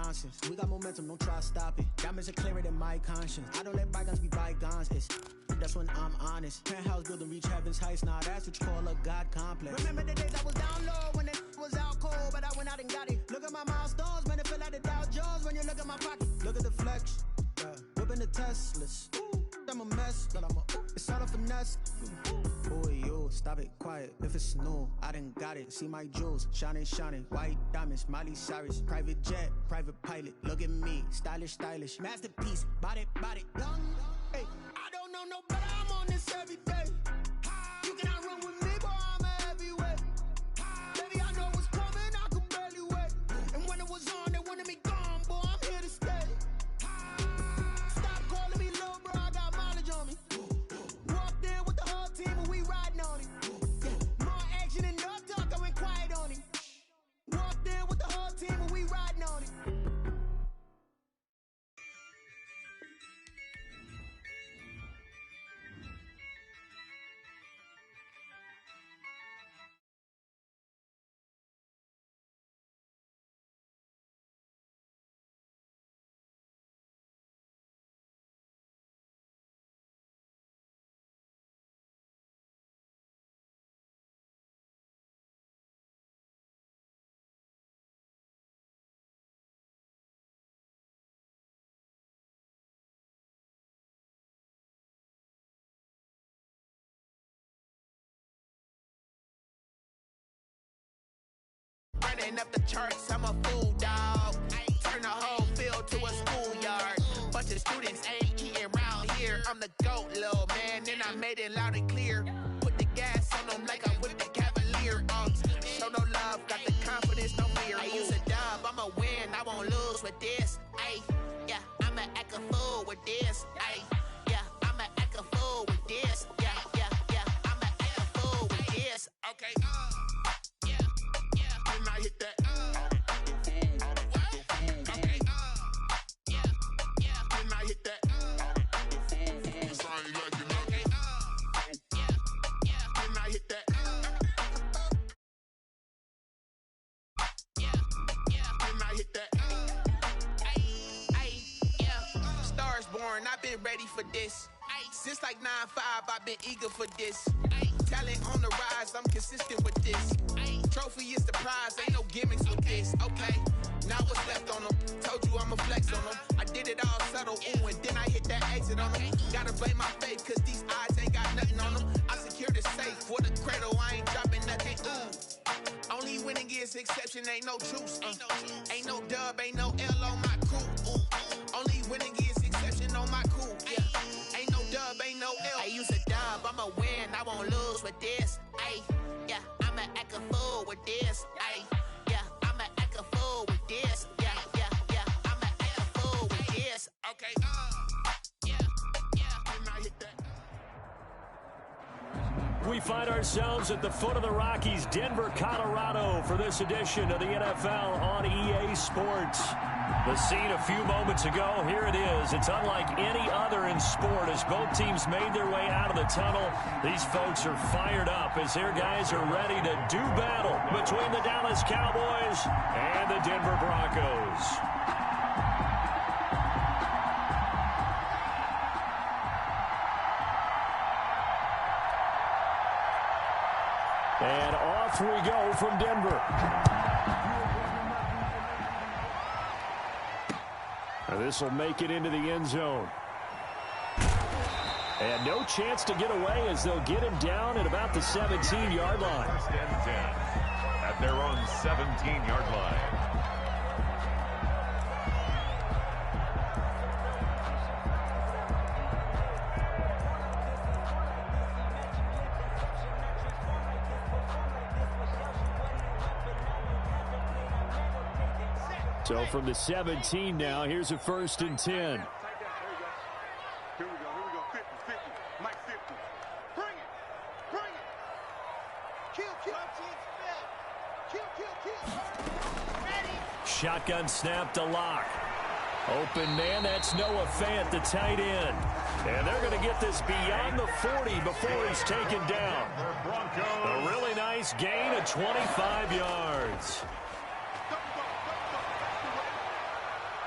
nonsense. We got momentum, don't try to stop it. Diamonds are clearer than my conscience. I don't let bygones be bygones. That's when I'm honest. Penthouse building, reach heaven's heights. Nah, that's what you call a God complex. Remember the days I was down low when it was out cold, but I went out and got it. Look at my milestones, man, it feel like the Dow Jones when you look at my pocket. Look at the flex, whipping the Teslas. I'm a mess, but it's all a finesse. Boy, yo, stop it, quiet. If it's new, I done got it. See my jewels, shining, shining. White diamonds, Miley Cyrus. Private jet, private pilot. Look at me, stylish, stylish. Masterpiece, body, young. Hey, I don't know no better, I'm on this every day. You cannot run with me, boy, I'm a heavyweight. Baby, I know what's coming, I could barely wait. And when it was on, they wanted me gone, boy, I'm here to stay. Stop calling me little bro, I got mileage on me. Walked in with the whole team and we riding on it. More action and no talk, I went quiet on it. Walked in with the whole team and we riding on it. Running up the charts, I'm a fool, dog. Turn the whole field to a schoolyard. Bunch of students ain't eating round here. I'm the GOAT, little man, and I made it loud and clear. Put the gas on them like I'm with the Cavalier. Show no love, got the confidence, no fear. I use a dub, I'ma win, I won't lose with this. Ay, yeah, I'ma act a fool with this. Ay, yeah, I'ma act a fool with this. Yeah, I'ma act a fool with this. Okay, and I hit that. Okay, and I hit that. Cause I ain't like it. Okay, and I hit that. And I hit that. Yeah. Stars born, I've been ready for this. Since like 9-5, I've been eager for this. Talent on the rise, I'm consistent with this. Trophy is the prize, ain't no gimmicks with this. Okay, now what's left on them? Told you I'ma flex on them. I did it all subtle, ooh, and then I hit that exit on them. Gotta blame my faith, cause these eyes ain't got nothing on them. I secured the safe for the cradle, I ain't dropping nothing, ooh. Only winning is exception, ain't no truce. Ain't no dub, ain't no L on my crew. Ooh. Only winning is exception on my crew. Yeah. Ain't no dub, ain't no L. I use a dub, I'ma win, I won't lose with this. Ay, yeah, I'ma act a fool with this. Ay, yeah, I'ma act a fool with this. Yeah, I'ma act a fool with this. Okay, and I hit that. We find ourselves at the foot of the Rockies, Denver, Colorado, for this edition of the NFL on EA Sports. The scene a few moments ago, here it is. It's unlike any other in sport as both teams made their way out of the tunnel. These folks are fired up as their guys are ready to do battle between the Dallas Cowboys and the Denver Broncos. And off we go from Denver. This will make it into the end zone. And no chance to get away as they'll get him down at about the 17-yard line. First and 10 at their own 17-yard line. So from the 17 now, here's a 1st and 10. Here we go. 50, 50. Mike 50. Bring it. Kill. Ready. Shotgun snap to Locke. Open man, that's Noah Fant, the tight end. And they're going to get this beyond the 40 before he's taken down. A really nice gain of 25 yards.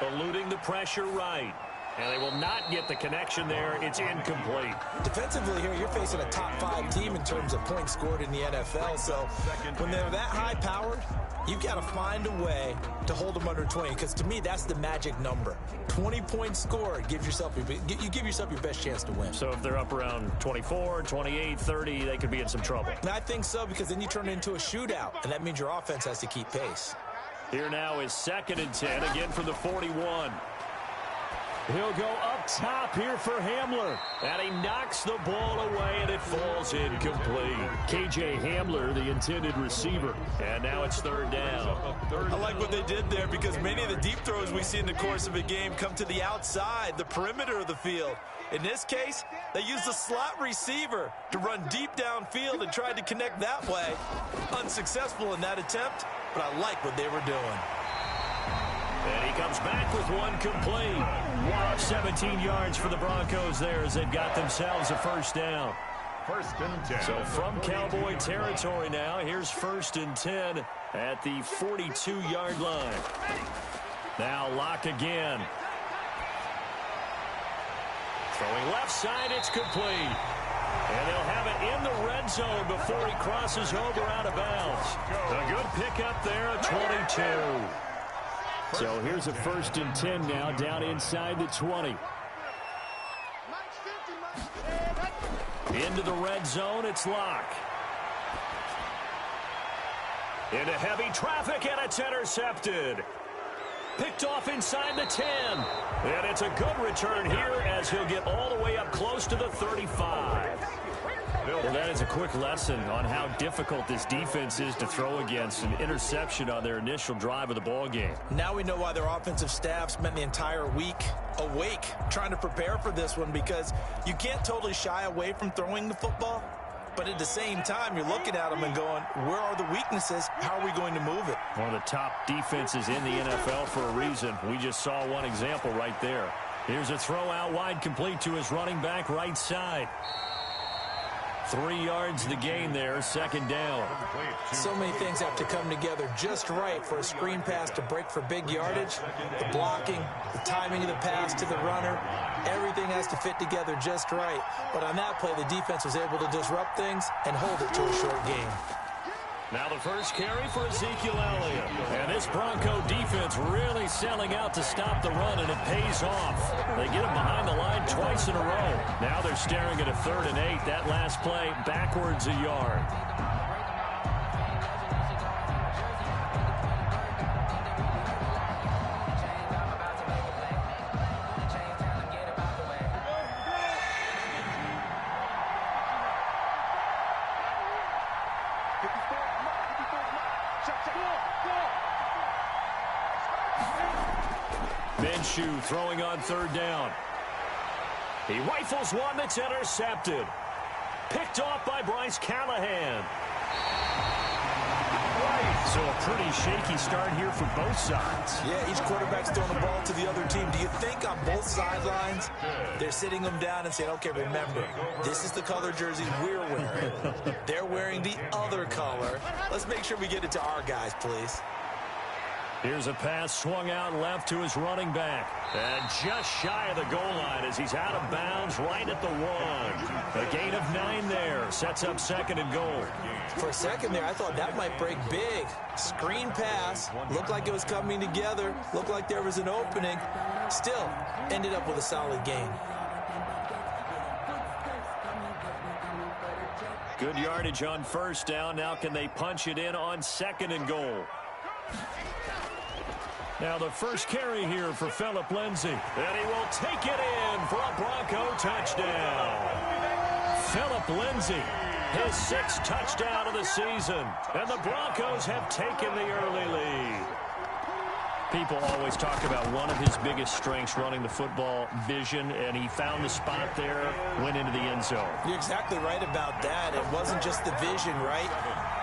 eluding the pressure right. And they will not get the connection there. It's incomplete. Defensively here, you're facing a top 5 team in terms of points scored in the NFL. So when they're that high-powered, you've got to find a way to hold them under 20. Because to me, that's the magic number. 20 points scored, you give yourself your best chance to win. So if they're up around 24, 28, 30, they could be in some trouble. And I think so, because then you turn it into a shootout, and that means your offense has to keep pace. Here now is 2nd and 10, again from the 41. He'll go up top here for Hamler. And he knocks the ball away, and it falls incomplete. K.J. Hamler, the intended receiver. And now it's 3rd down. I like what they did there, because many of the deep throws we see in the course of a game come to the outside, the perimeter of the field. In this case, they used a slot receiver to run deep downfield and tried to connect that way. Unsuccessful in that attempt, but I like what they were doing. And he comes back with one complete. 17 yards for the Broncos there as they've got themselves a 1st down. 1st and 10. So from Cowboy territory now, here's 1st and 10 at the 42-yard line. Now Locke again. Throwing left side, it's complete. And they'll have it in the red zone before he crosses over out of bounds. A good pickup there at 22. So here's a 1st and 10 now, down inside the 20. Into the red zone, it's Locke. Into heavy traffic, and it's intercepted. Picked off inside the 10. And it's a good return here as he'll get all the way up close to the 35. Well, that is a quick lesson on how difficult this defense is to throw against. An interception on their initial drive of the ball game. Now we know why their offensive staff spent the entire week awake trying to prepare for this one, because you can't totally shy away from throwing the football, but at the same time you're looking at them and going, where are the weaknesses? How are we going to move it? One of the top defenses in the NFL for a reason. We just saw one example right there. Here's a throw out wide, complete to his running back right side. 3 yards the gain there, 2nd down. So many things have to come together just right for a screen pass to break for big yardage. The blocking, the timing of the pass to the runner, everything has to fit together just right. But on that play, the defense was able to disrupt things and hold it to a short game. Now the first carry for Ezekiel Elliott. And this Bronco defense really selling out to stop the run, and it pays off. They get him behind the line twice in a row. Now they're staring at a 3rd and 8. That last play backwards a yard. Minshew throwing on 3rd down. He rifles one that's intercepted. Picked off by Bryce Callahan. So a pretty shaky start here for both sides. Yeah, each quarterback's throwing the ball to the other team. Do you think on both sidelines they're sitting them down and saying, okay, remember, this is the color jersey we're wearing. They're wearing the other color. Let's make sure we get it to our guys, please. Here's a pass swung out left to his running back. And just shy of the goal line as he's out of bounds right at the 1. A gain of 9 there. Sets up 2nd and goal. For a second there, I thought that might break big. Screen pass. Looked like it was coming together. Looked like there was an opening. Still, ended up with a solid gain. Good yardage on 1st down. Now can they punch it in on 2nd and goal? Now the first carry here for Phillip Lindsay. And he will take it in for a Bronco touchdown. Phillip Lindsay, his 6th touchdown of the season. And the Broncos have taken the early lead. People always talk about one of his biggest strengths, running the football, vision, and he found the spot there, went into the end zone. You're exactly right about that. It wasn't just the vision, right?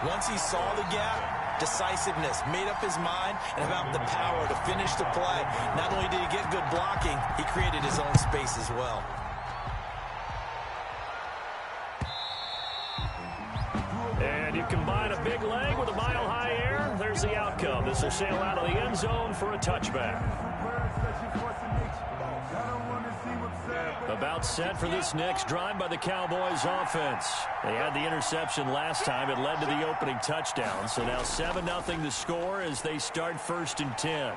Once he saw the gap, decisiveness, made up his mind, and about the power to finish the play. Not only did he get good blocking, he created his own space as well. And you combine a big leg with a mile-high air, there's the outcome. This will sail out of the end zone for a touchback. About set for this next drive by the Cowboys offense. They had the interception last time. It led to the opening touchdown. So now 7-0 the score as they start 1st and 10.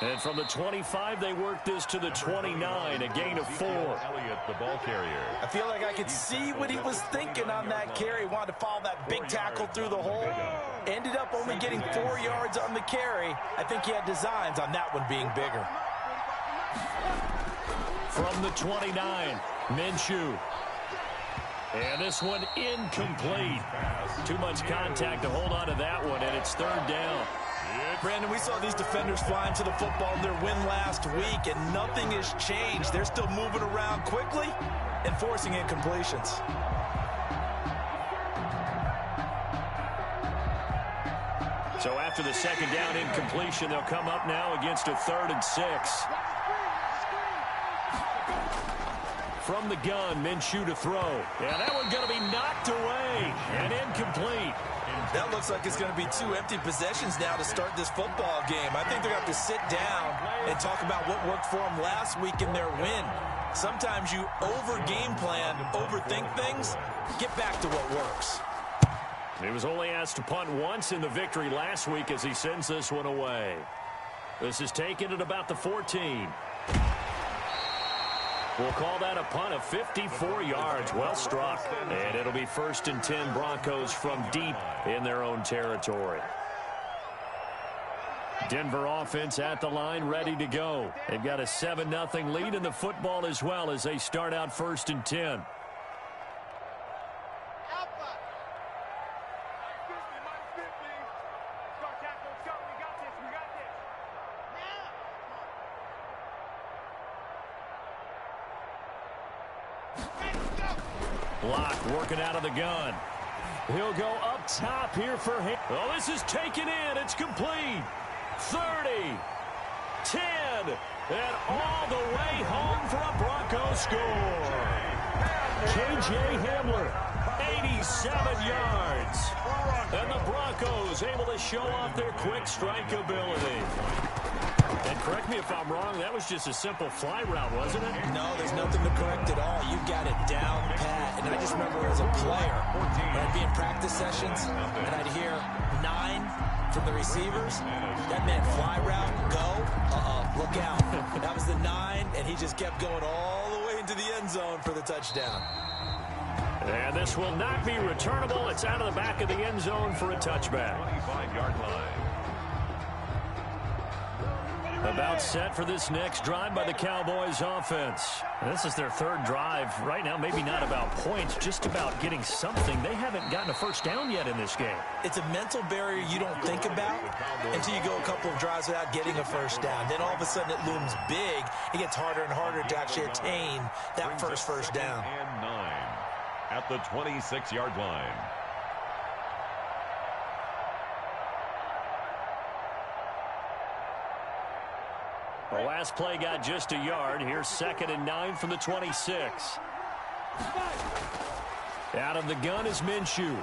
And from the 25, they work this to the 29, a gain of 4. Elliott, the ball carrier. I feel like I could see what he was thinking on that carry. Wanted to follow that big tackle through the hole. Ended up only getting 4 yards on the carry. I think he had designs on that one being bigger. From the 29, Minshew. And this one incomplete. Too much contact to hold on to that one, and it's 3rd down. Brandon, we saw these defenders flying to the football in their win last week, and nothing has changed. They're still moving around quickly and forcing incompletions. So after the 2nd down incompletion, they'll come up now against a 3rd and 6. From the gun, Minshew to throw. Yeah, that one's going to be knocked away and incomplete. That looks like it's going to be 2 empty possessions now to start this football game. I think they're going to have to sit down and talk about what worked for them last week in their win. Sometimes you over-game plan, overthink things, get back to what works. He was only asked to punt once in the victory last week as he sends this one away. This is taken at about the 14. We'll call that a punt of 54 yards. Well struck. And it'll be 1st and 10 Broncos from deep in their own territory. Denver offense at the line, ready to go. They've got a 7-0 lead in the football as well as they start out 1st and 10. Block working out of the gun. He'll go up top here for him. Oh, this is taken in. It's complete. 30, 10, and all the way home for a Broncos score. K.J. Hamler, 87 yards. And the Broncos able to show off their quick strike ability. And correct me if I'm wrong, that was just a simple fly route, wasn't it? No, there's nothing to correct at all. You got it down pat. And I just remember as a player, when I'd be in practice sessions, and I'd hear 9 from the receivers. That meant fly route, go, look out. That was the 9, and he just kept going all the way into the end zone for the touchdown. And this will not be returnable. It's out of the back of the end zone for a touchback. 25-yard line. About set for this next drive by the Cowboys offense. This is their 3rd drive. Right now, maybe not about points, just about getting something. They haven't gotten a 1st down yet in this game. It's a mental barrier you don't think about until you go a couple of drives without getting a 1st down. Then all of a sudden it looms big. It gets harder and harder to actually attain that first down. And 9 at the 26-yard line. The last play got just a yard. Here's 2nd and 9 from the 26. Out of the gun is Minshew.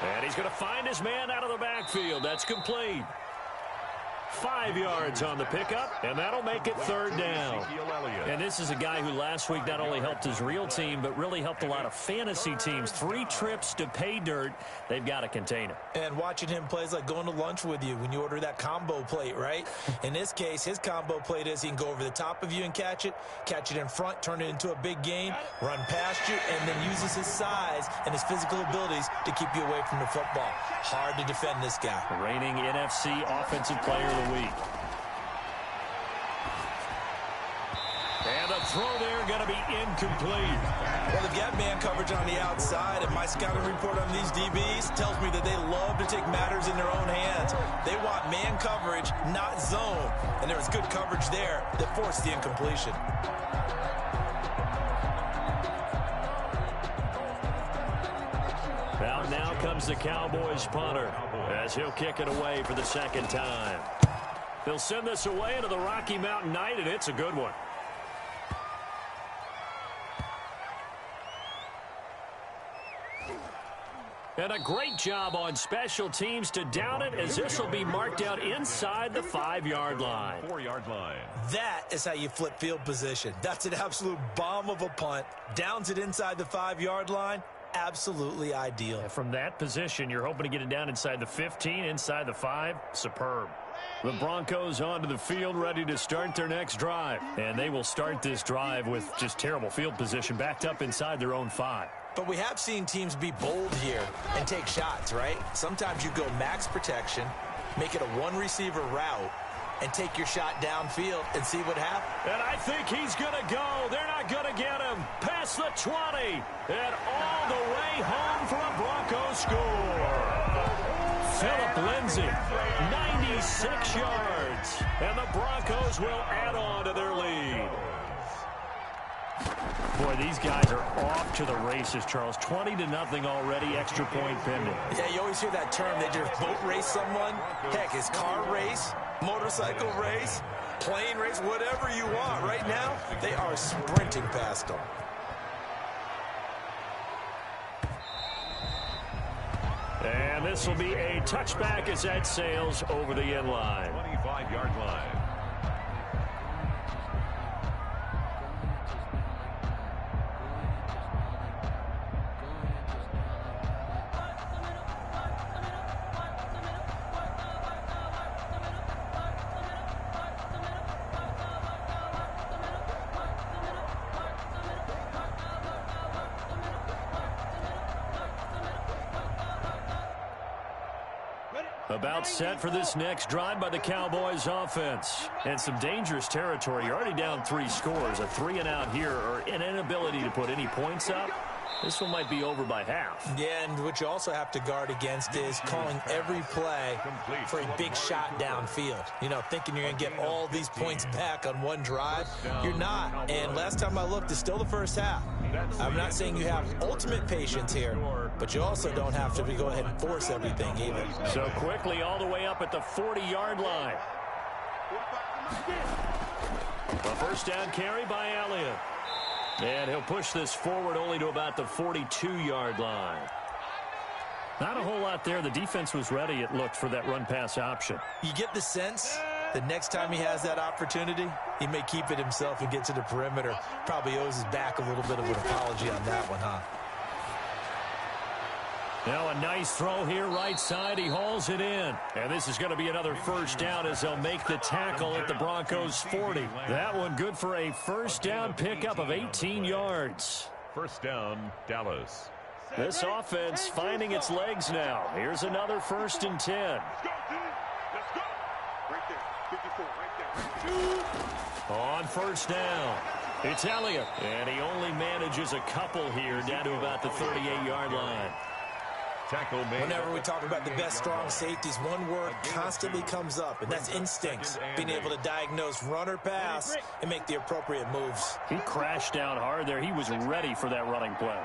And he's going to find his man out of the backfield. That's complete. 5 yards on the pickup, and that'll make it 3rd down. And this is a guy who last week not only helped his real team, but really helped a lot of fantasy teams. 3 trips to pay dirt. They've got to contain him. And watching him play is like going to lunch with you when you order that combo plate, right? In this case, his combo plate is he can go over the top of you and catch it in front, turn it into a big gain, run past you, and then uses his size and his physical abilities to keep you away from the football. Hard to defend this guy. The reigning NFC Offensive Player of the Week. And the throw there going to be incomplete. Well, they've got man coverage on the outside, and my scouting report on these DBs tells me that they love to take matters in their own hands. They want man coverage, not zone. And there was good coverage there that forced the incompletion. Out now comes the Cowboys punter as he'll kick it away for the 2nd time. They'll send this away into the Rocky Mountain night, and it's a good one. And a great job on special teams to down it, as this will be marked out inside the 5-yard line. 4-yard line. That is how you flip field position. That's an absolute bomb of a punt. Downs it inside the 5-yard line. Absolutely ideal. And from that position, you're hoping to get it down inside the 15, inside the 5. Superb. The Broncos onto the field, ready to start their next drive. And they will start this drive with just terrible field position, backed up inside their own 5. But we have seen teams be bold here and take shots, right? Sometimes you go max protection, make it a one-receiver route, and take your shot downfield and see what happens. And I think he's going to go. They're not going to get him. Past the 20. And all the way home for a Broncos score. Phillip Lindsay, 96 yards. And the Broncos will add on to their lead. Boy, these guys are off to the races, Charles. 20-0 already, extra point pending. Yeah, you always hear that term. They just boat race someone. Heck, it's car race, motorcycle race, plane race, whatever you want. Right now, they are sprinting past them. And this will be a touchback as that sails over the end line. 25-yard line. About set for this next drive by the Cowboys offense. And some dangerous territory. You're already down 3 scores. A 3-and-out here, or an inability to put any points up. This one might be over by half. Yeah, and what you also have to guard against is calling every play for a big shot downfield. You know, thinking you're going to get all these points back on one drive. You're not. And last time I looked, it's still the first half. I'm not saying you have ultimate patience here, but you also don't have to go ahead and force everything either. So quickly all the way up at the 40-yard line. A first down carry by Elliott. And he'll push this forward only to about the 42-yard line. Not a whole lot there. The defense was ready, it looked, for that run-pass option. You get the sense the next time he has that opportunity, he may keep it himself and get to the perimeter. Probably owes his back a little bit of an apology on that one, huh? Now a nice throw here, right side. He hauls it in. And this is going to be another first down as they'll make the tackle at the Broncos' 40. That one good for a first down pickup of 18 yards. First down, Dallas. This offense finding its legs now. Here's another 1st and 10. Let's go. Right there. 54, right there. On first down, it's Elliott. And he only manages a couple here down to about the 38-yard line. Tackle made. Whenever we talk about the best strong safeties, one word constantly comes up, and that's instincts. Being able to diagnose run or pass and make the appropriate moves. He crashed down hard there. He was ready for that running play.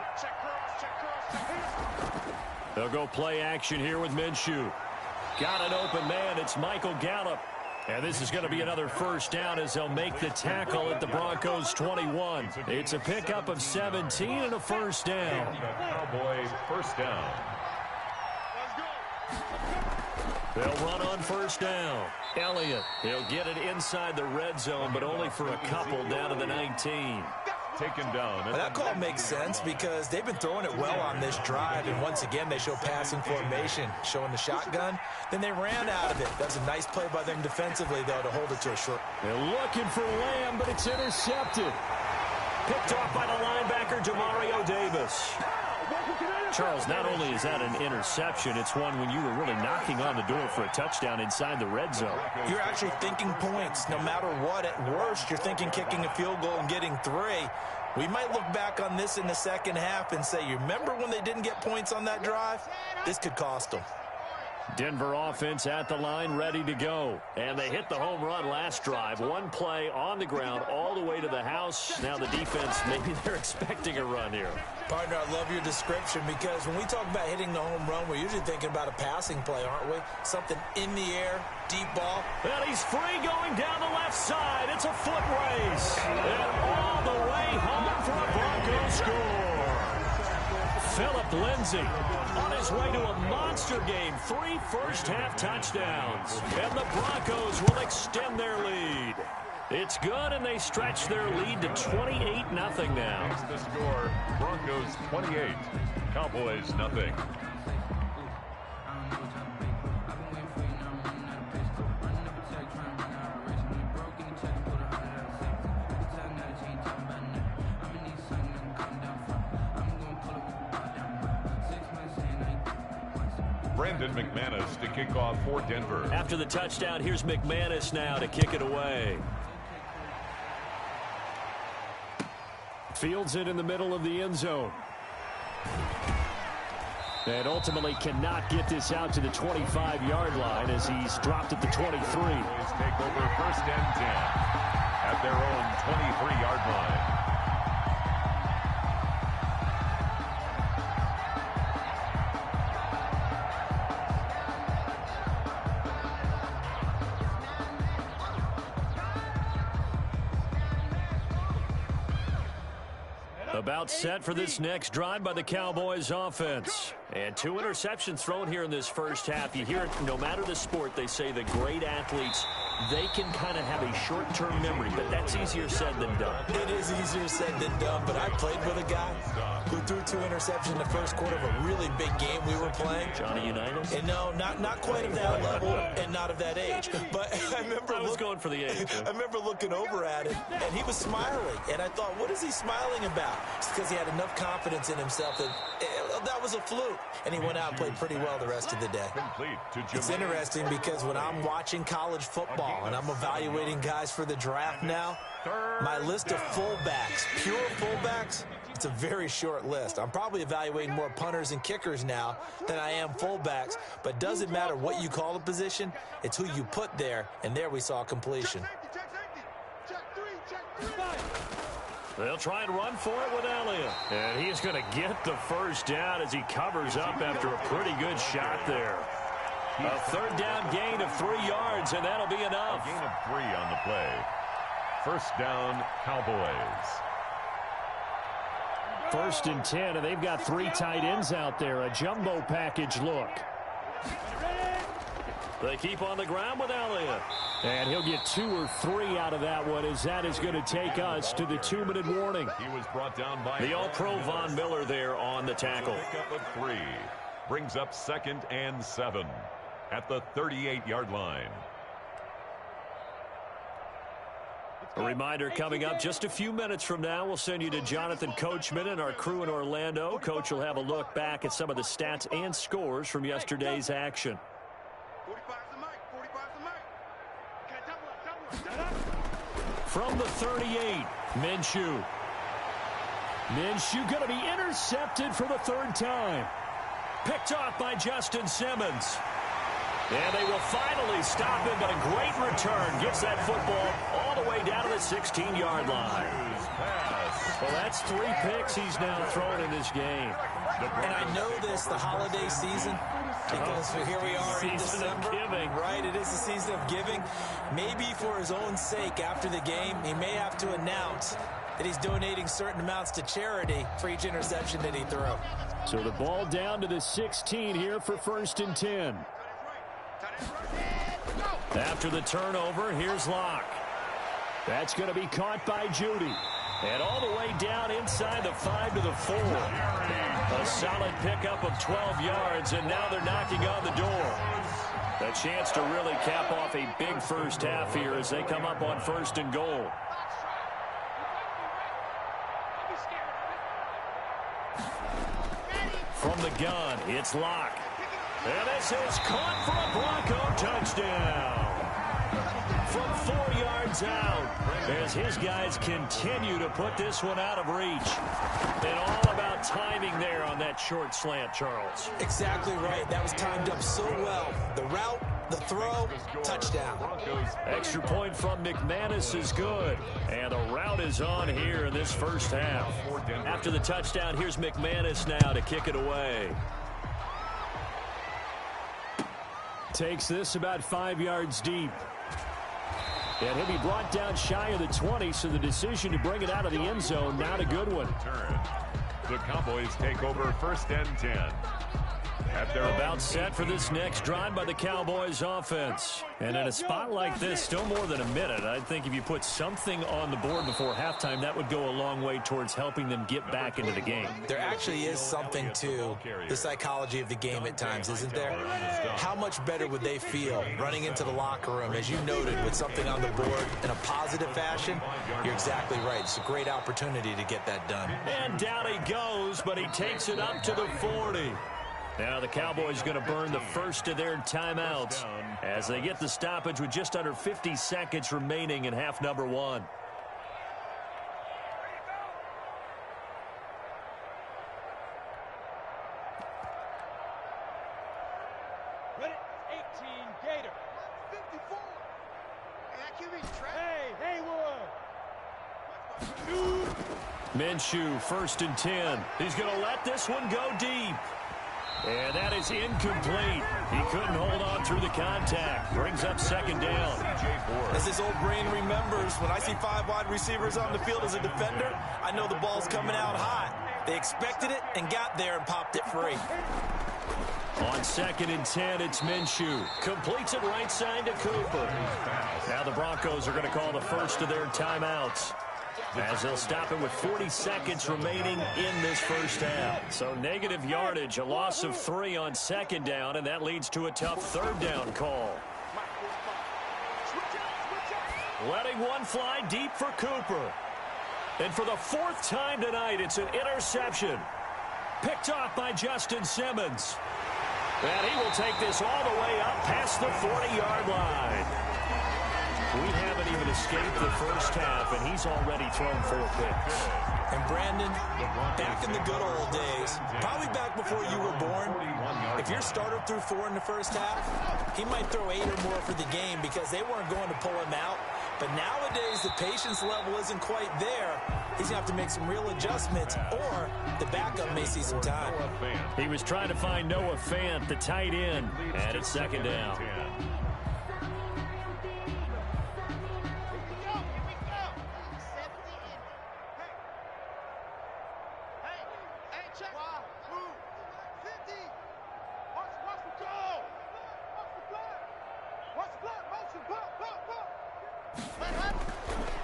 They'll go play action here with Minshew. Got an open man. It's Michael Gallup. And this is going to be another first down as they'll make the tackle at the Broncos' 21. It's a pickup of 17 and a first down. Cowboys first down. They'll run on first down. Elliott, he'll get it inside the red zone, but only for a couple down to the 19. Taken down. Well, that call makes sense because they've been throwing it well on this drive, and once again they show passing formation, showing the shotgun. Then they ran out of it. That was a nice play by them defensively, though, to hold it to a short. They're looking for Lamb, but it's intercepted. Picked off by the linebacker, Demario Davis. Charles, not only is that an interception, it's one when you were really knocking on the door for a touchdown inside the red zone. You're actually thinking points. No matter what, at worst, you're thinking kicking a field goal and getting 3. We might look back on this in the second half and say, you remember when they didn't get points on that drive? This could cost them. Denver offense at the line, ready to go. And they hit the home run last drive. One play on the ground all the way to the house. Now the defense, maybe they're expecting a run here. Partner, I love your description because when we talk about hitting the home run, we're usually thinking about a passing play, aren't we? Something in the air, deep ball. And he's free going down the left side. It's a foot race. And all the way home for a Broncos score. Phillip Lindsay on his way to a monster game. 3 first-half touchdowns. And the Broncos will extend their lead. It's good, and they stretch their lead to 28-0 now. It's the score. Broncos 28, Cowboys nothing. McManus to kick off for Denver. After the touchdown, here's McManus now to kick it away. Fields it in the middle of the end zone. And ultimately cannot get this out to the 25-yard line as he's dropped at the 23. Take over 1st and 10 at their own 23-yard line. About set for this next drive by the Cowboys offense. And 2 interceptions thrown here in this first half. You hear it, no matter the sport, they say the great athletes, they can kind of have a short-term memory, but that's easier said than done. It is easier said than done, but I played with a guy who threw 2 interceptions in the first quarter of a really big game we were playing. Johnny Unitas? And no, not quite of that level and not of that age. But I remember going for the age. I remember looking over at him, and he was smiling. And I thought, what is he smiling about? It's because he had enough confidence in himself that was a fluke. And he went out and played pretty well the rest of the day. It's interesting because when I'm watching college football and I'm evaluating guys for the draft now, my list of fullbacks, pure fullbacks, it's a very short list. I'm probably evaluating more punters and kickers now than I am fullbacks, but it doesn't matter what you call the position, it's who you put there, and there we saw completion. They'll try and run for it with Elliott. And he's going to get the first down as he covers up after a pretty good shot there. A 3rd down gain of 3 yards, and that'll be enough. A gain of 3 on the play. 1st down, Cowboys. 1st and 10, and they've got 3 tight ends out there. A jumbo package look. They keep on the ground with Elliott. And he'll get 2 or 3 out of that one, as that is going to take us to the 2-minute warning. He was brought down by the All-Pro Von Miller there on the tackle. Pickup of 3 brings up 2nd and 7 at the 38-yard line. A reminder coming up just a few minutes from now, we'll send you to Jonathan Coachman and our crew in Orlando. Coach will have a look back at some of the stats and scores from yesterday's action. From the 38, Minshew. Minshew going to be intercepted for the 3rd time. Picked off by Justin Simmons. And they will finally stop him, but a great return. Gets that football all the way down to the 16-yard line. Well, that's 3 picks he's now thrown in this game. And I know this, the holiday season, because here we are in December, right? It is the season of giving. Maybe for his own sake, after the game, he may have to announce that he's donating certain amounts to charity for each interception that he threw. So the ball down to the 16 here for 1st and 10. After the turnover, here's Locke. That's going to be caught by Judy. And all the way down inside the 5 to the 4. A solid pickup of 12 yards, and now they're knocking on the door. A chance to really cap off a big first half here as they come up on 1st and goal. From the gun, it's Locke. And this is caught for a Bronco touchdown. From 4 yards out, as his guys continue to put this one out of reach. And all about timing there on that short slant, Charles. Exactly right. That was timed up so well. The route, the throw, touchdown. Extra point from McManus is good. And the route is on here in this first half. After the touchdown, here's McManus now to kick it away. Takes this about 5 yards deep. And he'll be brought down shy of the 20, so the decision to bring it out of the end zone, not a good one. The Cowboys take over 1st and 10. About set for this next drive by the Cowboys offense. And in a spot like this, still more than a minute, I think if you put something on the board before halftime, that would go a long way towards helping them get back into the game. There actually is something to the psychology of the game at times, isn't there? How much better would they feel running into the locker room, as you noted, with something on the board in a positive fashion? You're exactly right. It's a great opportunity to get that done. And down he goes, but he takes it up to the 40. Now the Cowboys going to burn the first of their timeouts as they get the stoppage with just under 50 seconds remaining in half number 1. Ready? 18 Gator. 54. Hey, Haywood. Minshew, 1st and 10. He's going to let this one go deep. And that is incomplete. He couldn't hold on through the contact. Brings up 2nd down. As his old brain remembers, when I see 5 wide receivers on the field as a defender, I know the ball's coming out hot. They expected it and got there and popped it free. On 2nd and 10, it's Minshew. Completes it right side to Cooper. Now the Broncos are going to call the first of their timeouts, as they'll stop it with 40 seconds remaining in this first half. So negative yardage, a loss of 3 on 2nd down, and that leads to a tough 3rd down call. Letting one fly deep for Cooper. And for the 4th time tonight, it's an interception. Picked off by Justin Simmons. And he will take this all the way up past the 40-yard line. We haven't even escaped the first half, and he's already thrown 4 picks. And Brandon, back in the good old days, probably back before you were born, if your starter threw 4 in the first half, he might throw 8 or more for the game because they weren't going to pull him out. But nowadays, the patience level isn't quite there. He's going to have to make some real adjustments, or the backup may see some time. He was trying to find Noah Fant, the tight end, and it's 2nd down.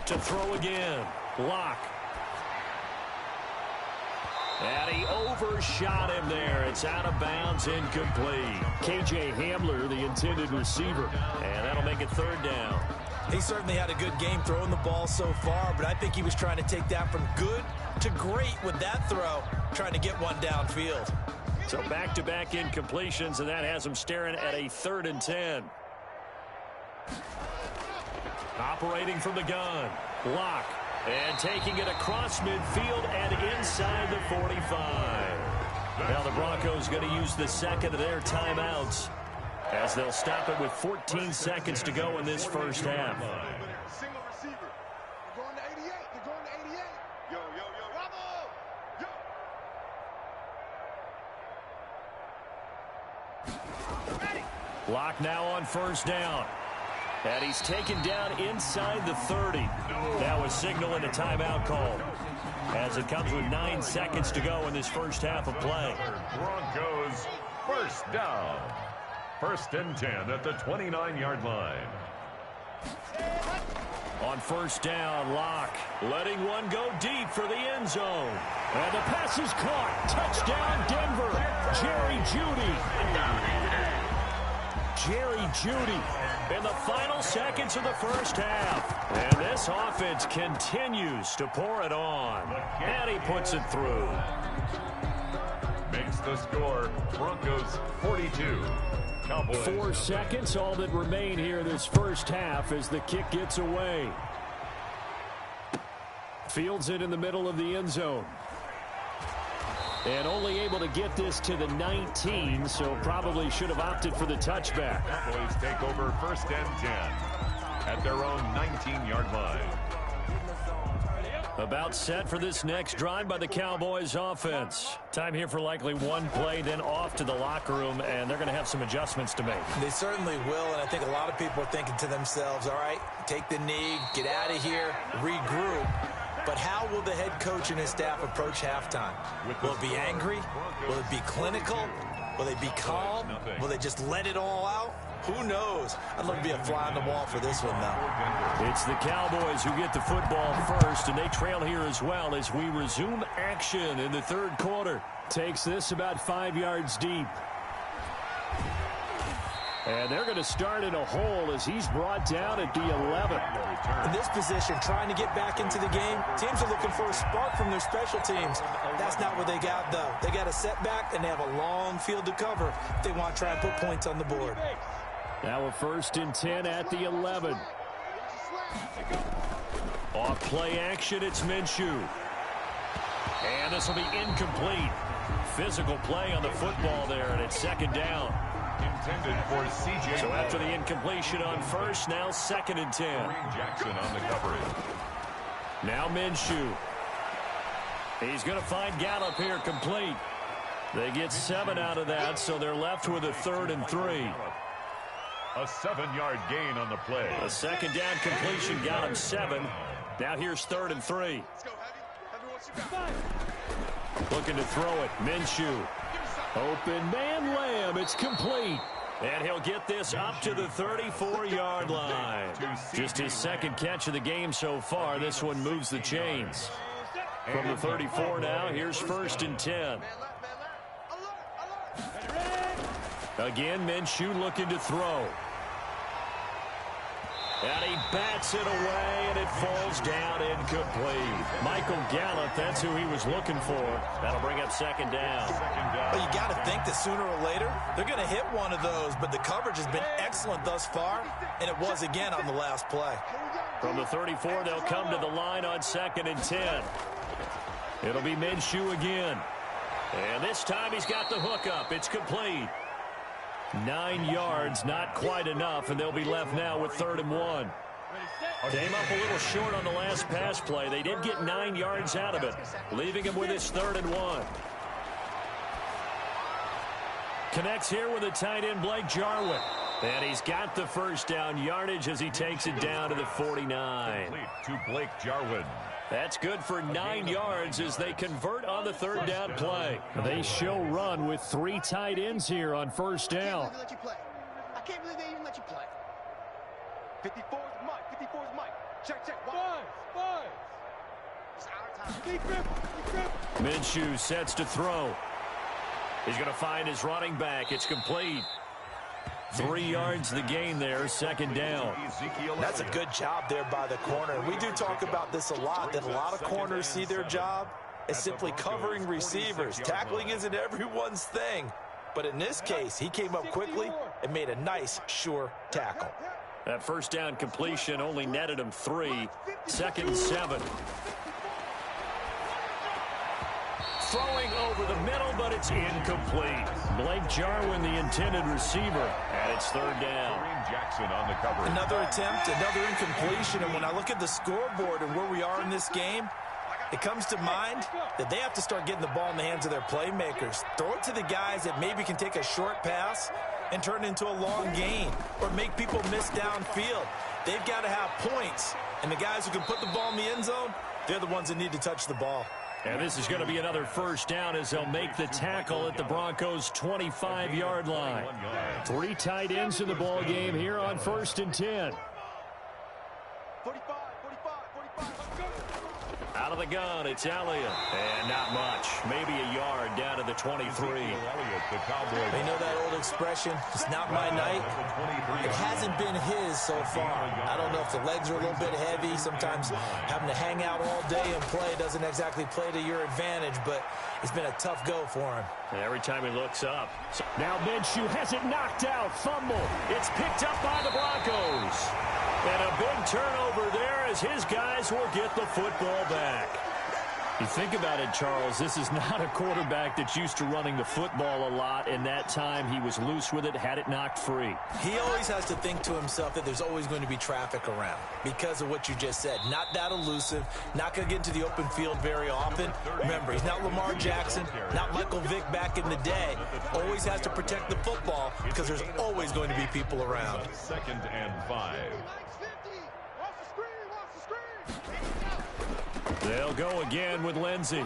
To throw again. Lock. And he overshot him there. It's out of bounds, incomplete. KJ Hamler, the intended receiver. And that'll make it 3rd down. He certainly had a good game throwing the ball so far, but I think he was trying to take that from good to great with that throw, trying to get one downfield. So back-to-back incompletions, and that has him staring at a 3rd and 10. Operating from the gun. Lock. And taking it across midfield and inside the 45. Now the Broncos going to use the 2nd of their timeouts, as they'll stop it with 14 seconds to go in this first half. Single receiver. They're going to 88. They're going to 88. Yo. Bravo. Yo. Ready. Lock now on 1st down. And he's taken down inside the 30. That was signaling a timeout call, as it comes with 9 seconds to go in this first half of play. Broncos 1st down. 1st and 10 at the 29-yard line. On 1st down, Lock letting one go deep for the end zone. And the pass is caught. Touchdown, Denver. Jerry Jeudy in the final seconds of the first half. And this offense continues to pour it on. And he puts it through. Makes the score Broncos 42. Cowboys 4 seconds, all that remain here this first half as the kick gets away. Fields it in the middle of the end zone. And only able to get this to the 19, so probably should have opted for the touchback. Cowboys take over 1st and 10 at their own 19-yard line. About set for this next drive by the Cowboys offense. Time here for likely one play, then off to the locker room, and they're going to have some adjustments to make. They certainly will, and I think a lot of people are thinking to themselves, all right, take the knee, get out of here, regroup. But how will the head coach and his staff approach halftime? Will it be angry? Will it be clinical? Will they be calm? Will they just let it all out? Who knows? I'd love to be a fly on the wall for this one, though. It's the Cowboys who get the football first, and they trail here as well as we resume action in the third quarter. Takes this about 5 yards deep. And they're going to start in a hole as he's brought down at the 11. In this position, trying to get back into the game, teams are looking for a spark from their special teams. That's not what they got, though. They got a setback, and they have a long field to cover if they want to try and put points on the board. Now a 1st and 10 at the 11. Off play action, it's Minshew. And this will be incomplete. Physical play on the football there, and it's 2nd down. Intended for C.J. So after the incompletion on 1st, now 2nd and 10. Jackson on the coverage. Now Minshew. He's going to find Gallup here complete. They get 7 out of that, so they're left with a 3rd and 3. A 7-yard gain on the play. A 2nd down completion got him 7. Now here's 3rd and 3. Looking to throw it. Minshew. Open man Lamb. It's complete. And he'll get this up to the 34-yard line. Just his 2nd catch of the game so far. This one moves the chains. From the 34 now, here's 1st and 10. Again, Minshew looking to throw. And he bats it away, and it falls down incomplete. Michael Gallup, that's who he was looking for. That'll bring up 2nd down. Well, you got to think that sooner or later, they're going to hit one of those, but the coverage has been excellent thus far, and it was again on the last play. From the 34, they'll come to the line on 2nd and 10. It'll be Minshew again. And this time he's got the hook up. It's complete. 9 yards, not quite enough, and they'll be left now with 3rd and 1. Came up a little short on the last pass play. They did get 9 yards out of it, leaving him with his 3rd and 1. Connects here with the tight end, Blake Jarwin. And he's got the 1st down yardage as he takes it down to the 49. Complete to Blake Jarwin. That's good for 9 yards as they convert on the 3rd down play. They show run with 3 tight ends here on 1st down. I can't believe they even let you play. 54 is Mike. 54 is Mike. Check. Five. It's our time. Deep grip. Minshew sets to throw. He's going to find his running back. It's complete. 3 yards the gain there, 2nd down. That's a good job there by the corner. We do talk about this a lot, that a lot of corners see their job as simply covering receivers. Tackling isn't everyone's thing. But in this case, he came up quickly and made a nice, sure tackle. That 1st down completion only netted him 3. 2nd and 7. Throwing over the middle, but it's incomplete. Blake Jarwin, the intended receiver, and it's 3rd down. Jackson on the coverage. Another attempt, another incompletion, and when I look at the scoreboard and where we are in this game, it comes to mind that they have to start getting the ball in the hands of their playmakers. Throw it to the guys that maybe can take a short pass and turn it into a long gain or make people miss downfield. They've got to have points, and the guys who can put the ball in the end zone, they're the ones that need to touch the ball. And this is going to be another 1st down as they'll make the tackle at the Broncos' 25-yard line. 3 tight ends in the ball game here on 1st and 10. 45. Out of the gun, it's Elliott. And not much. Maybe a yard down to the 23. They know that old expression, it's not my night. It hasn't been his so far. I don't know if the legs are a little bit heavy. Sometimes having to hang out all day and play doesn't exactly play to your advantage, but it's been a tough go for him. And every time he looks up. Now Minshew has it knocked out. Fumble. It's picked up by the Broncos. And a big turnover there as his guys will get the football back. You think about it, Charles, this is not a quarterback that's used to running the football a lot, and that time he was loose with it, had it knocked free. He always has to think to himself that there's always going to be traffic around because of what you just said. Not that elusive, not going to get into the open field very often. Remember, he's not Lamar Jackson, not Michael Vick back in the day. Always has to protect the football because there's always going to be people around. 2nd and 5. They'll go again with Lindsey.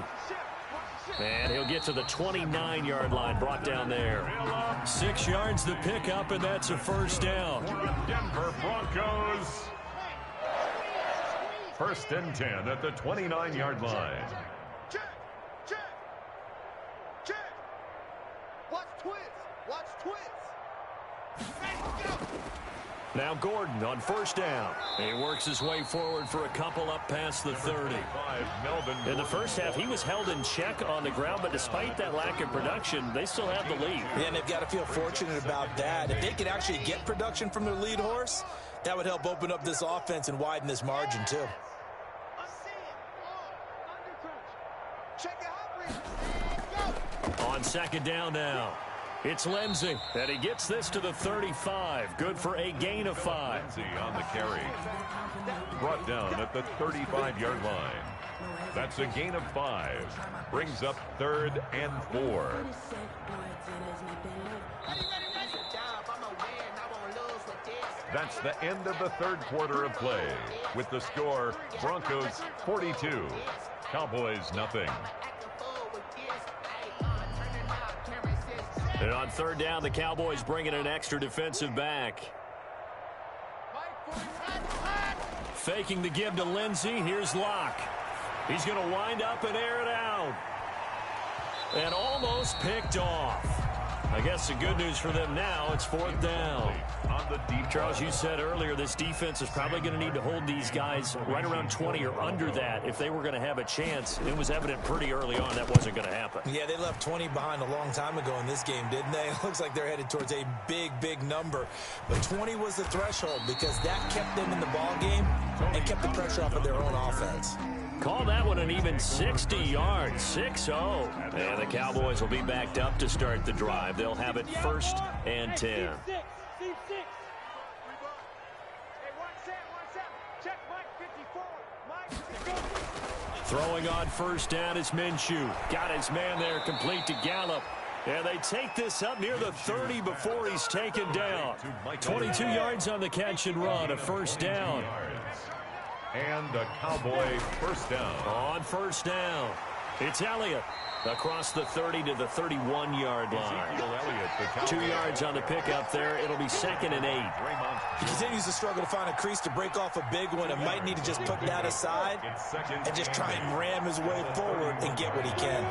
And he'll get to the 29-yard line, brought down there. 6 yards the pickup, and that's a first down. Denver Broncos. 1st and 10 at the 29-yard line. Check. Watch twist. Now Gordon on first down. He works his way forward for a couple up past the 30. In the first half, he was held in check on the ground, but despite that lack of production, they still have the lead. Yeah, and they've got to feel fortunate about that. If they could actually get production from their lead horse, that would help open up this offense and widen this margin, too. On second down now, it's Lindsey, and he gets this to the 35. Good for a gain of 5. Lindsey on the carry. Brought down at the 35-yard line. That's a gain of 5. Brings up 3rd and 4. That's the end of the 3rd quarter of play. With the score, Broncos 42, Cowboys nothing. And on 3rd down, the Cowboys bring in an extra defensive back. Faking the give to Lindsey. Here's Locke. He's going to wind up and air it out. And almost picked off. I guess the good news for them now, it's 4th down. On the deep Charles, you said earlier this defense is probably going to need to hold these guys right around 20 or under that if they were going to have a chance. It was evident pretty early on that wasn't going to happen. Yeah, they left 20 behind a long time ago in this game, didn't they? It looks like they're headed towards a big number. But 20 was the threshold because that kept them in the ball game and kept the pressure off of their own offense. Call that one an even 60 yards, 6-0. And the Cowboys will be backed up to start the drive. They'll have it 1st and 10. Throwing on 1st down is Minshew. Got his man there, complete to Gallup. And they take this up near the 30 before he's taken down. 22 yards on the catch and run, a 1st down. And a Cowboy 1st down. On 1st down, it's Elliott across the 30 to the 31-yard line. 2 yards on the pickup there. It'll be 2nd and 8. He continues to struggle to find a crease to break off a big one and might need to just put that aside and just try and ram his way forward and get what he can.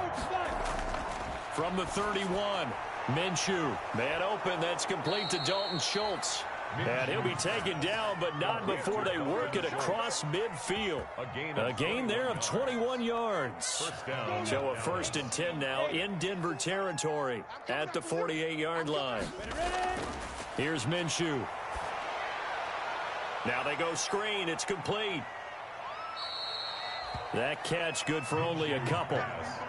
From the 31, Minshew. Man open, that's complete to Dalton Schultz. And he'll be taken down, but not before they work it across midfield. A gain there of 21 yards. So a 1st and 10 now in Denver territory at the 48-yard line. Here's Minshew. Now they go screen. It's complete. That catch good for only a couple.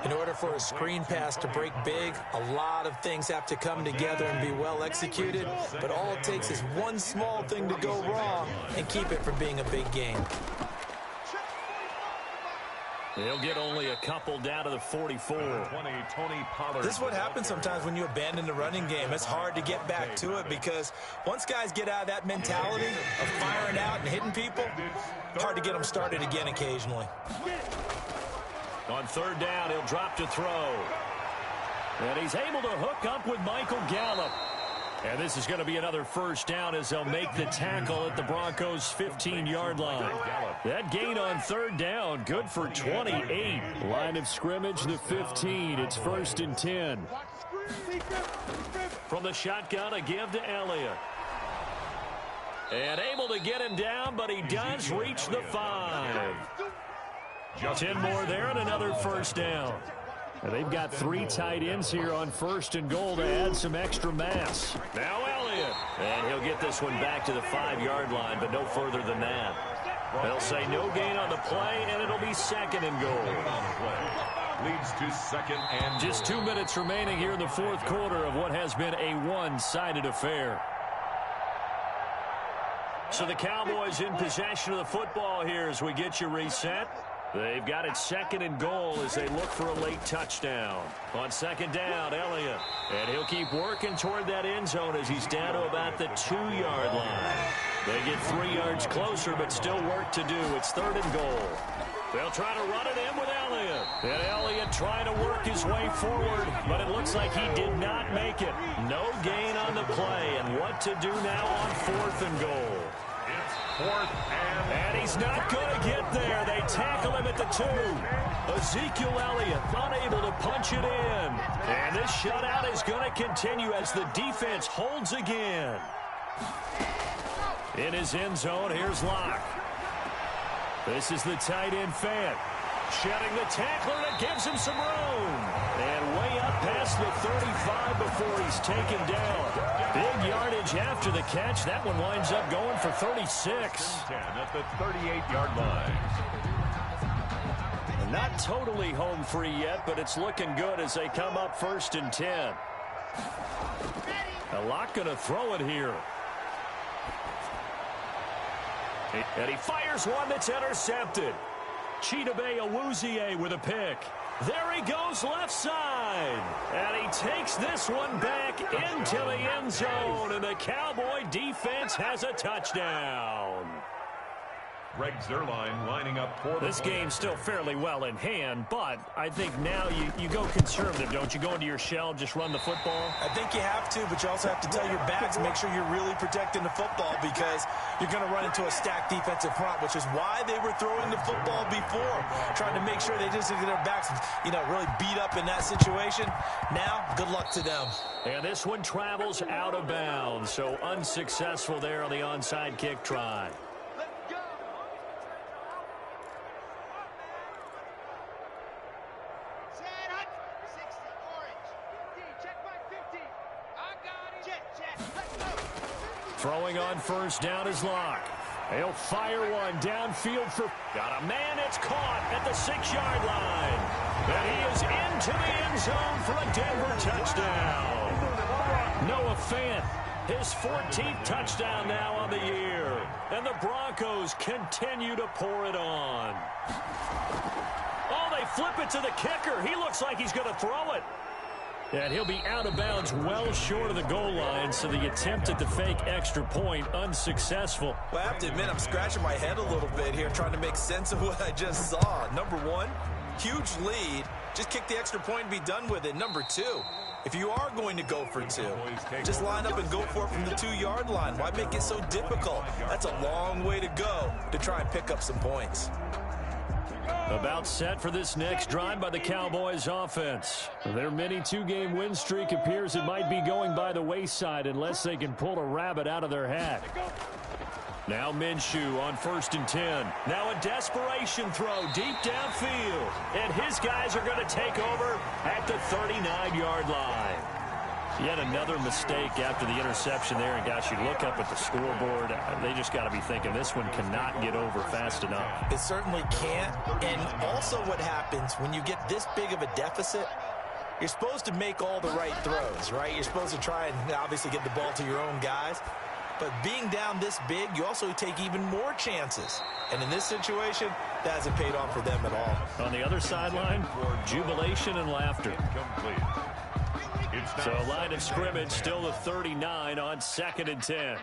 In order for a screen pass to break big, a lot of things have to come together and be well executed. But all it takes is one small thing to go wrong and keep it from being a big game. He'll get only a couple down to the 44. This is what happens sometimes when you abandon the running game. It's hard to get back to it because once guys get out of that mentality of firing out and hitting people, hard to get them started again occasionally. On 3rd down, he'll drop to throw. And he's able to hook up with Michael Gallup. And this is going to be another 1st down as they'll make the tackle at the Broncos' 15-yard line. That gain on 3rd down, good for 28. Line of scrimmage, the 15. It's 1st and 10. From the shotgun, a give to Elliott. And able to get him down, but he does reach the 5. 10 more there and another 1st down. And they've got 3 tight ends here on 1st and goal to add some extra mass. Now Elliott. And he'll get this one back to the 5-yard line, but no further than that. They'll say no gain on the play, and it'll be 2nd and goal. Leads to 2nd and just 2 minutes remaining here in the 4th quarter of what has been a one-sided affair. So the Cowboys in possession of the football here as we get you reset. They've got it 2nd and goal as they look for a late touchdown. On 2nd down, Elliott. And he'll keep working toward that end zone as he's down to about the 2-yard line. They get 3 yards closer, but still work to do. It's 3rd and goal. They'll try to run it in with Elliott. And Elliott trying to work his way forward, but it looks like he did not make it. No gain on the play, and what to do now on 4th and goal. It's 4th and he's not going to get there. They tackle him at the 2. Ezekiel Elliott unable to punch it in. And this shutout is going to continue as the defense holds again. In his end zone, here's Locke. This is the tight end Fant. Shedding the tackler that gives him some room. And way up past the 35 before he's taken down. Big yardage after the catch. That one winds up going for 36. 10 at the 38-yard line. Not totally home free yet, but it's looking good as they come up 1st and 10. Locke going to throw it here. And he fires one that's intercepted. Chidobe Awuzie with a pick. There he goes left side. And he takes this one back into the end zone. And the Cowboy defense has a touchdown. Greg Zuerlein lining up for this game still fairly well in hand, but I think now you go conservative, don't you? Go into your shell, just run the football? I think you have to, but you also have to tell your backs, make sure you're really protecting the football because you're going to run into a stacked defensive front, which is why they were throwing the football before, trying to make sure they just get their backs, really beat up in that situation. Now, good luck to them. And this one travels out of bounds, so unsuccessful there on the onside kick try. Throwing on 1st down is Locke. He'll fire one downfield for... Got a man, it's caught at the 6-yard line. And he is into the end zone for a Denver touchdown. Noah Fant, his 14th touchdown now on the year. And the Broncos continue to pour it on. Oh, they flip it to the kicker. He looks like he's going to throw it. And he'll be out of bounds well short of the goal line, so the attempt at the fake extra point unsuccessful. Well, I have to admit, I'm scratching my head a little bit here trying to make sense of what I just saw. Number 1, huge lead. Just kick the extra point and be done with it. Number 2, if you are going to go for 2, just line up and go for it from the 2-yard line. Why make it so difficult? That's a long way to go to try and pick up some points. About set for this next drive by the Cowboys offense. Their mini 2-game win streak appears it might be going by the wayside unless they can pull a rabbit out of their hat. Now Minshew on 1st and 10. Now a desperation throw deep downfield. And his guys are going to take over at the 39-yard line. Yet another mistake after the interception there. And, gosh, you look up at the scoreboard. They just got to be thinking this one cannot get over fast enough. It certainly can't. And also what happens when you get this big of a deficit, you're supposed to make all the right throws, right? You're supposed to try and obviously get the ball to your own guys. But being down this big, you also take even more chances. And in this situation, that hasn't paid off for them at all. On the other sideline, jubilation and laughter. Incomplete. So a line of scrimmage, still the 39 on 2nd and 10.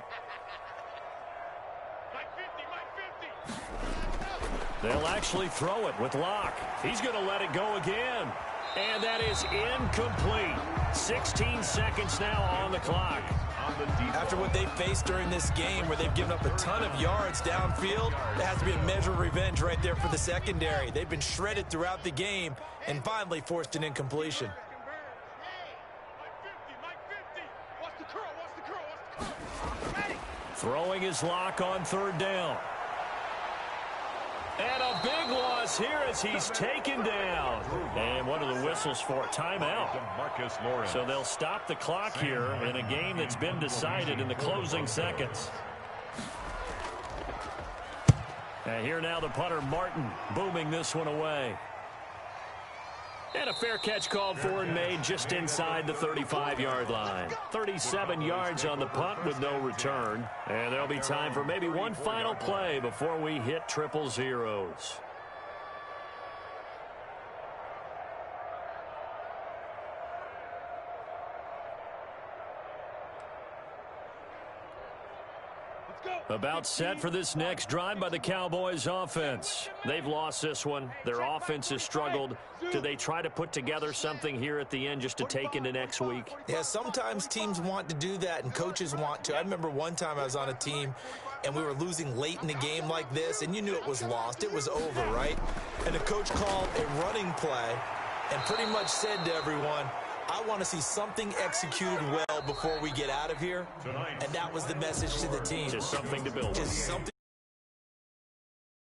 They'll actually throw it with Locke. He's going to let it go again. And that is incomplete. 16 seconds now on the clock. After what they faced during this game where they've given up a ton of yards downfield, there has to be a measure of revenge right there for the secondary. They've been shredded throughout the game and finally forced an incompletion. Throwing his Locke on 3rd down. And a big loss here as he's taken down. And what are the whistles for? Timeout. So they'll stop the clock here in a game that's been decided in the closing seconds. And here now the punter Martin booming this one away. And a fair catch called for and made just inside the 35-yard line. 37 yards on the punt with no return. And there'll be time for maybe one final play before we hit triple zeros. About set for this next drive by the Cowboys offense. They've lost this one. Their offense has struggled. Do they try to put together something here at the end just to take into next week? Yeah, sometimes teams want to do that and coaches want to. I remember one time I was on a team and we were losing late in the game like this, and you knew it was lost. It was over, right? And the coach called a running play and pretty much said to everyone, I want to see something executed well before we get out of here. And that was the message to the team. Just something to build on. Just something.